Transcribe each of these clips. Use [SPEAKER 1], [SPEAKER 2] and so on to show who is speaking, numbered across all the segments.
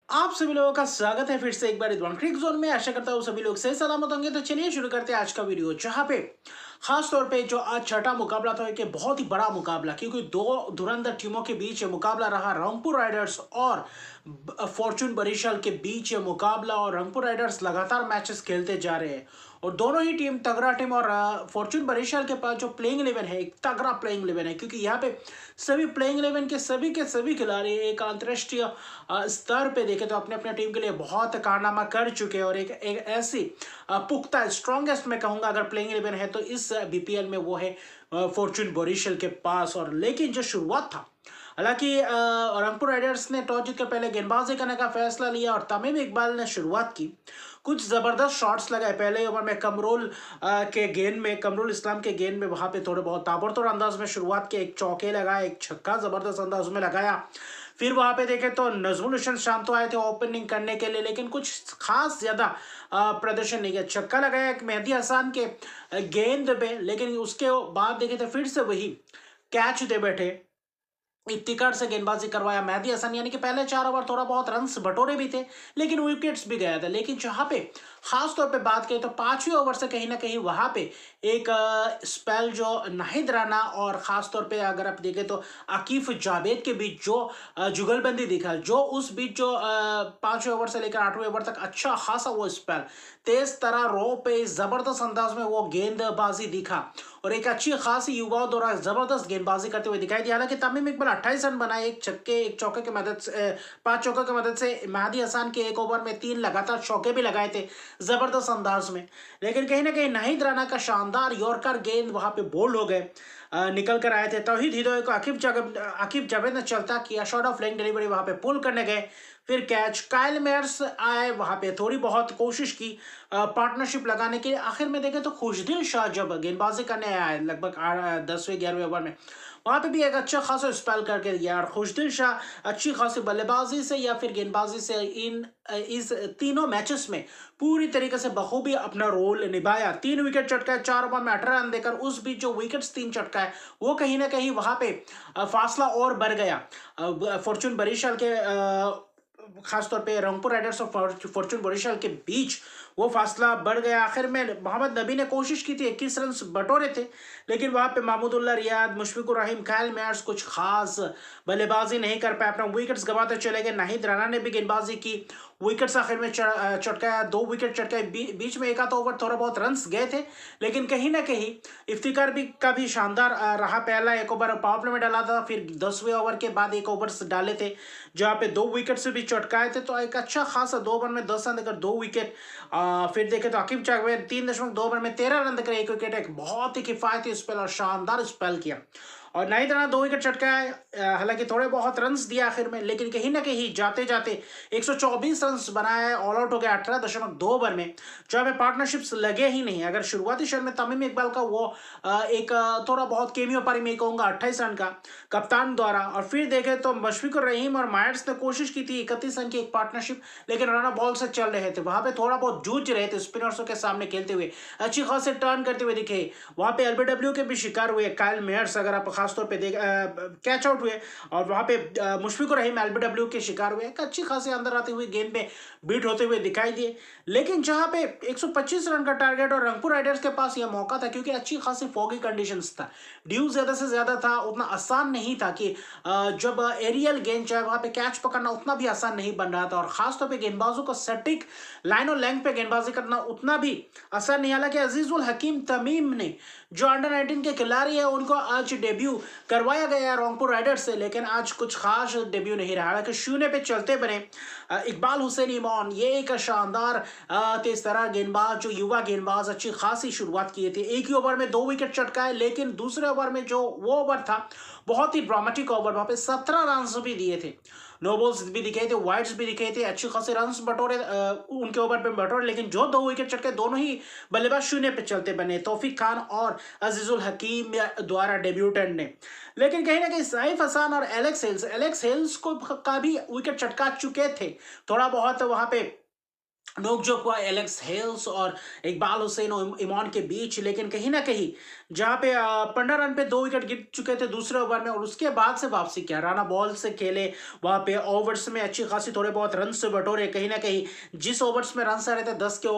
[SPEAKER 1] आप सभी लोगों का स्वागत है फिर से एक बार रिदवान क्रिक जोन में। आशा करता हूँ सभी लोग सही सलामत होंगे। तो चलिए शुरू करते हैं आज का वीडियो, जहाँ पे खास तौर पे जो आज छठा मुकाबला था, एक बहुत ही बड़ा मुकाबला, क्योंकि दो धुरंधर टीमों के बीच ये मुकाबला रहा। रंगपुर राइडर्स और फॉर्चून बरिशाल के बीच ये मुकाबला, और रंगपुर राइडर्स लगातार मैचेस खेलते जा रहे हैं और दोनों ही टीम तगड़ा टीम। और फॉर्चून बरिशाल के पास जो प्लेइंग 11 है, एक तगड़ा प्लेइंग 11 है, क्योंकि यहाँ पे सभी प्लेइंग 11 के सभी खिलाड़ी एक अंतर्राष्ट्रीय स्तर पे देखे तो अपने अपने टीम के लिए बहुत कारनामा कर चुके हैं। और एक ऐसी पुख्ता स्ट्रॉन्गेस्ट मैं कहूंगा अगर प्लेइंग 11 है तो इस बीपीएल में वो है फॉर्चून बोरिशल के पास। और लेकिन जो शुरुआत था, हालांकि रंगपुर राइडर्स ने टॉस जीतकर पहले गेंदबाजी करने का फैसला लिया और तमीम इकबाल ने शुरुआत की। कुछ जबरदस्त शॉट्स लगाए पहले ओवर में। कमरुल इस्लाम के गेंद में वहां पे थोड़े बहुत ताबड़तोड़ अंदाज में शुरुआत की, एक चौके लगाया, एक छक्का जबरदस्त अंदाज में लगाया। फिर वहां पे देखे तो नजमुल हुसैन शांतो आए थे ओपनिंग करने के लिए, लेकिन कुछ खास ज्यादा प्रदर्शन नहीं किया। छक्का लगाया एक मेहदी हसन के गेंद पे, लेकिन उसके बाद देखे तो फिर से वही कैच दे बैठे। इफ्तिकार से गेंदबाजी करवाया मेहदी हसन, यानी कि पहले 4 ओवर थोड़ा बहुत रन्स बटोरे भी थे, लेकिन विकेट्स भी गया था। लेकिन जहां पे खास तौर पे बात करें तो 5वें ओवर से कहीं ना कहीं वहां पे एक स्पेल जो नाहिद राना और खास तौर पे अगर आप देखें तो आकिफ जावेद के बीच जो जुगलबंदी दिखा, जो उस बीच जो 5वें ओवर से लेकर 8वें ओवर तक अच्छा खासा वो स्पेल तेज तरह रो पे जबरदस्त अंदाज में वो गेंदबाजी दिखा और एक अच्छी खासी युवाओं द्वारा जबरदस्त गेंदबाजी करते हुए दिखाई दिया। हालांकि तमीम इकबाल 28 रन बनाए, एक छक्के एक चौके की मदद से, 5 चौके की मदद से। मेहदी हसन के एक ओवर में 3 लगातार चौके भी लगाए थे जबरदस्त अंदाज में। लेकिन कहीं ना कहीं नाहिद राना का शानदार यॉर्कर गेंद वहां पे बोल्ड हो गए, निकल कर आए थे। तौहीद हिदोय को आकिब जावेद ने चलता किया, शॉर्ट ऑफ लेग डिलीवरी वहां पे पुल करने गए, फिर कैच। काइल मेयर्स आए, वहां पे थोड़ी बहुत कोशिश की पार्टनरशिप लगाने के लिए। आखिर में देखें तो खुशदिल शाह जब गेंदबाजी करने आए लगभग 10वें 11वें ओवर में, वहां पे भी एक अच्छा खासा स्पेल करके दिया। और खुशदिल शाह अच्छी खासी बल्लेबाजी से या फिर गेंदबाजी से इस तीनों मैचेस में पूरी तरीके से बखूबी अपना रोल निभाया। 3 विकेट चटकाए 4 ओवर में 18 रन देकर। उस बीच जो विकेट्स 3 चटकाए वो कहीं ना कहीं वहां पे फासला और बढ़ गया फॉर्चून बरिशाल के खासतौर पे रंगपुर राइडर्स और फॉर्चून बरिशाल के बीच वो फासला बढ़ गया। आखिर में मोहम्मद नबी ने कोशिश की थी, 21 रन बटोरे थे, लेकिन वहां पे महमूदुल्लाह रियाद, मुशफिकुर रहीम, कायल मेयर्स कुछ खास बल्लेबाजी नहीं कर पाए, अपना विकेट्स गंवाते चले गए। नाहिद राना ने भी गेंदबाजी की, विकेट्स आखिर में चटकाया, 2 विकेट चटकाए। बीच में एक आधा ओवर थोड़ा बहुत रन्स गए थे, लेकिन कहीं ना कहीं इफ्तिकार भी का भी शानदार रहा। पहला एक ओवर पावर प्ले में डाला था, फिर 10वें ओवर के बाद एक ओवर डाले थे जहाँ पे 2 विकेट से भी चटकाए थे। तो एक अच्छा खासा 2 ओवर में 10 रन देकर 2 विकेट। फिर देखे तो आकिब जावेद 3.2 ओवर में 13 रन देकर 1 विकेट, एक बहुत ही किफायती स्पेल और शानदार स्पेल किया। और नाहिद राना 2 विकेट चटकाए, हालांकि थोड़े बहुत रन्स दिया आखिर में, लेकिन कहीं ना कहीं जाते जाते 124 रन्स बनाए, ऑल आउट हो गया 18.2 ओवर में, जहाँ पे पार्टनरशिप्स लगे ही नहीं। अगर शुरुआती शर में तमीम इकबाल का वो एक थोड़ा बहुत केमियो पारी में कहूंगा 28 रन का कप्तान द्वारा, और फिर देखे तो मुशफिकुर रहीम और मायर्स ने कोशिश की थी 31 रन की एक पार्टनरशिप, लेकिन रन बॉल से चल रहे थे, वहां पे थोड़ा बहुत जूझ रहे थे स्पिनर्सों के सामने खेलते हुए, अच्छी खासी टर्न करते हुए दिखे। वहां पे एलबीडब्ल्यू के भी शिकार हुए काइल मेयर्स, अगर आप खासतौर पे देख कैच आउट हुए, और वहां पे मुशफिकुर रहीम एलबीडब्ल्यू के शिकार हुए, एक अच्छी खासी अंदर आती हुई गेंद में बीट होते हुए दिखाई दिए। लेकिन जहां पे 125 रन का टारगेट और रंगपुर राइडर्स के पास यह मौका था, क्योंकि अच्छी खासी फॉगी कंडीशंस था, ड्यू ज्यादा से ज्यादा था, उतना आसान नहीं था कि जब एरियल गेंद चाहे वहां पे कैच पकड़ना उतना भी आसान नहीं बन रहा था। और खासतौर पे गेंदबाजों को सटीक लाइन और लेंथ पे गेंदबाजी करना उतना भी आसान नहीं। हालांकि अजीजुल हकीम तमीम ने जो अंडर 19 के खिलाड़ी है उनको आज डेब्यू करवाया गया रंगपुर राइडर्स से, लेकिन आज कुछ खास डेब्यू नहीं रहा। हालांकि शून्य पे चलते बने इकबाल हुसैन इमॉन, ये एक शानदार तेज तरह गेंदबाज, जो युवा गेंदबाज, अच्छी खासी शुरुआत की थी। एक ही ओवर में 2 विकेट चटकाए, लेकिन दूसरे ओवर में जो वो ओवर था बहुत ही ड्रामेटिक ओवर, वहां पे 17 रन भी दिए थे, नो बॉल्स भी दिखे थे, वाइड्स भी दिखे थे, अच्छे खासे रन बटोरे उनके ओवर पे बटोरे, लेकिन जो 2 विकेट चटके दोनों ही बल्लेबाज शून्य पे चलते बने, तौफीक खान और अजीजुल हकीम द्वारा डेब्यूटेंट ने। लेकिन कहीं ना कहीं सैफ हसन और एलेक्स हेल्स को का भी विकेट चटका चुके थे, थोड़ा बहुत वहां पे नोकझोंक हुआ एलेक्स हेल्स और इकबाल हुसैन और इमॉन के बीच, लेकिन कहीं ना कहीं जहां पे 15 रन पे 2 विकेट गिर चुके थे दूसरे ओवर में, और उसके बाद से वापसी किया, राणा बॉल से खेले, वहां पे ओवर्स में अच्छी खासी थोड़े बहुत रन से बटोरे। कहीं ना कहीं जिस ओवर्स में रन आ रहे थे 10 के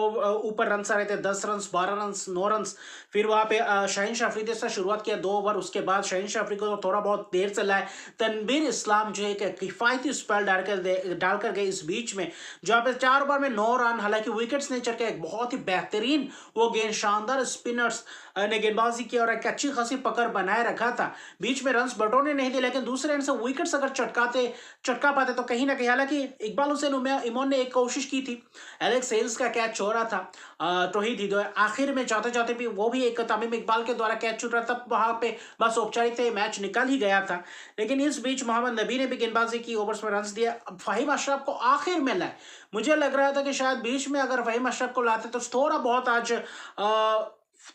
[SPEAKER 1] ऊपर रन आ रहे थे, 10 रन, 12 रन, 9 रन, फिर वहां पे शाहीन शाह अफरीदी से शुरुआत किया 2 ओवर, उसके बाद शाहीन शाह अफरीदी को थोड़ा बहुत देर से लाए, तनवीर इस्लाम जो है कि किफायती स्पेल डालकर गए इस बीच में, जहां पे 4 ओवर में 9 रन, हालांकि विकेट्स ने चढ़ एक बहुत ही बेहतरीन वो गेंद, शानदार स्पिनर्स ने गेंदबाजी की और एक अच्छी खासी पकड़ बनाए रखा था, बीच में रन्स बटोरने नहीं थे, लेकिन दूसरे एंड से विकेट्स अगर चटका पाते तो कहीं ना कहीं, हालांकि इकबाल हुसैन इमोन ने एक कोशिश की थी, एलेक्स हेल्स का कैच छो रहा था तौहीद हिदोय, आखिर में जाते जाते भी वो भी एक तमीम इकबाल के द्वारा कैच छूट रहा था, वहां पे बस औपचारिकता मैच निकल ही गया था। लेकिन इस बीच मोहम्मद नबी ने भी गेंदबाजी की, ओवर्स में रन दिया, फहीम अशरफ को आखिर में लाए। मुझे लग रहा था कि शायद बीच में अगर फहीम अशरफ को लाते तो थोड़ा बहुत आज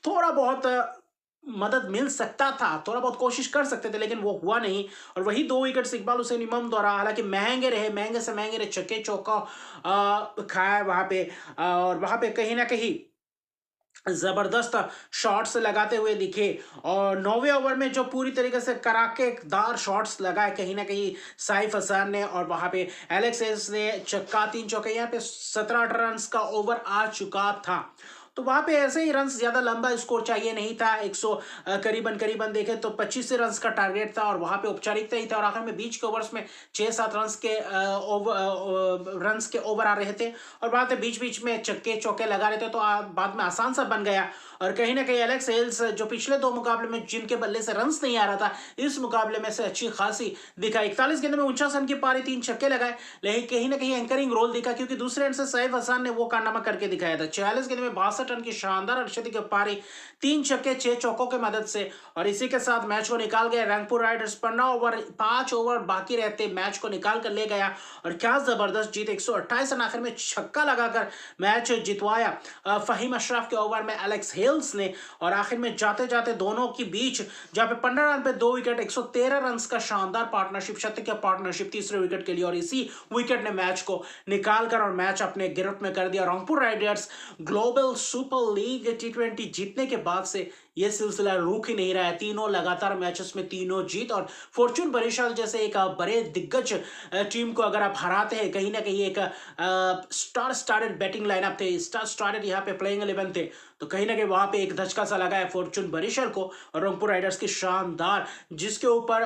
[SPEAKER 1] थोड़ा बहुत मदद मिल सकता था, थोड़ा बहुत कोशिश कर सकते थे, लेकिन वो हुआ नहीं। और वही 2 विकेट्स इकबाल हुसैन इमाम द्वारा, हालांकि महंगे रहे, महंगे से महंगे रहे, छक्के चौका खाए वहां पे, और वहां पे कहीं ना कहीं जबरदस्त शॉट्स लगाते हुए दिखे, और 9वें ओवर में जो पूरी तरीके से कराकेदार शॉट्स लगाए कहीं ना कहीं साइफ हसन ने, और वहां पे एलेक्स हेल्स ने छक्का 3 चौके, यहाँ पे 17-18 रन का ओवर आ चुका था। तो वहां पे ऐसे ही रन, ज्यादा लंबा स्कोर चाहिए नहीं था, 100 करीबन करीबन देखे तो 25 रन का टारगेट था, और वहां पे औपचारिकता ही था, और आखिर में बीच के ओवर्स में 6-7 रन के ओवर आ रहे थे, और वहां पे बीच बीच में चक्के चौके लगा रहे थे, तो बाद में आसान सा बन गया। और कहीं ना कहीं एलेक्स हेल्स जो पिछले 2 मुकाबले में जिनके बल्ले से रन नहीं आ रहा था, इस मुकाबले में से अच्छी खासी दिखा, 41 गेंद में 49 रन की पारी, 3 छक्के लगाए, लेकिन कहीं ना कहीं एंकरिंग रोल दिखा, क्योंकि दूसरे एंड से सैफ हसन ने वो कारनामा करके दिखाया था, 46 गेंद में 62 रन की शानदार अर्शदी की पारी, 3 छक्के 6 चौकों की मदद से, और इसी के साथ मैच को निकाल गया रंगपुर राइडर्स। 15 ओवर 5 ओवर बाकी रहते मैच को निकाल कर ले गया, और क्या जबरदस्त जीत, 128 रन आखिर में छक्का लगाकर मैच जितवाया फहीम अशरफ के ओवर में एलेक्स हेल्स ने, और आखिर में जाते जाते दोनों के बीच जहां पे 15 रन पे 2 विकेट, 113 रन का शानदार पार्टनरशिप, शतकीय पार्टनरशिप तीसरे विकेट के लिए, और इसी विकेट ने मैच को निकाल कर और मैच अपने गिरफ्त में कर दिया। Rangpur Riders global super league T20 जीतने के बाद से यह सिलसिला रुक ही नहीं रहा है, तीनों लगातार मैचेस में तीनों जीत, और फॉर्चून बरिशाल जैसे एक बड़े दिग्गज टीम को अगर आप हराते हैं, कहीं ना कहीं एक स्टार स्टार्टेड बैटिंग लाइनअप थे, स्टार स्टार्टेड यहाँ पे प्लेइंग 11 थे, तो कहीं ना कहीं वहां पे एक धचका सा लगा है फॉर्चून बरिशाल को, और रंगपुर राइडर्स की शानदार, जिसके ऊपर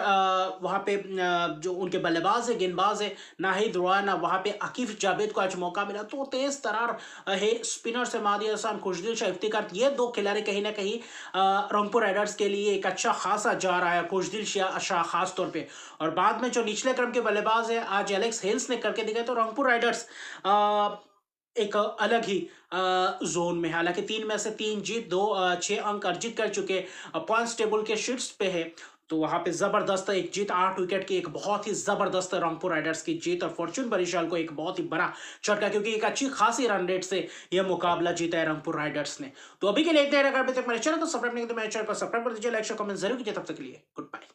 [SPEAKER 1] वहां पे जो उनके बल्लेबाज है, गेंदबाज है नाहिद रॉयना, वहां पे आकिफ जावेद को आज मौका मिला, तो तेज तरार है स्पिनर से मादी हसन, खुशदिल शाह इफ्तिकार, ये 2 खिलाड़ी कहीं ना कहीं रंगपुर राइडर्स के लिए एक अच्छा खासा जा रहा है, खुशदिल शाह खास तौर पे। और बाद में जो निचले क्रम के बल्लेबाज है आज एलेक्स हेल्स ने करके दिखाया, तो रंगपुर राइडर्स एक अलग ही जोन में, हालांकि 3 में से 3 जीत, 6 अंक अर्जित कर चुके, पॉइंट्स टेबल के शीट्स पे है, तो वहां पे जबरदस्त एक जीत, 8 विकेट की एक बहुत ही जबरदस्त रंगपुर राइडर्स की जीत, और फॉर्चून बरिशाल को एक बहुत ही बड़ा झटका, क्योंकि एक अच्छी खासी रन रेट से यह मुकाबला जीता है रंगपुर राइडर्स ने। तो अभी के लिए इतना ही, अगर अभी तक मेरे चैनल को सब्सक्राइब नहीं किया तो मेरे चैनल को सब्सक्राइब कर दीजिए, लाइक शेयर कमेंट जरूर कीजिए, तब तक के लिए गुड बाय।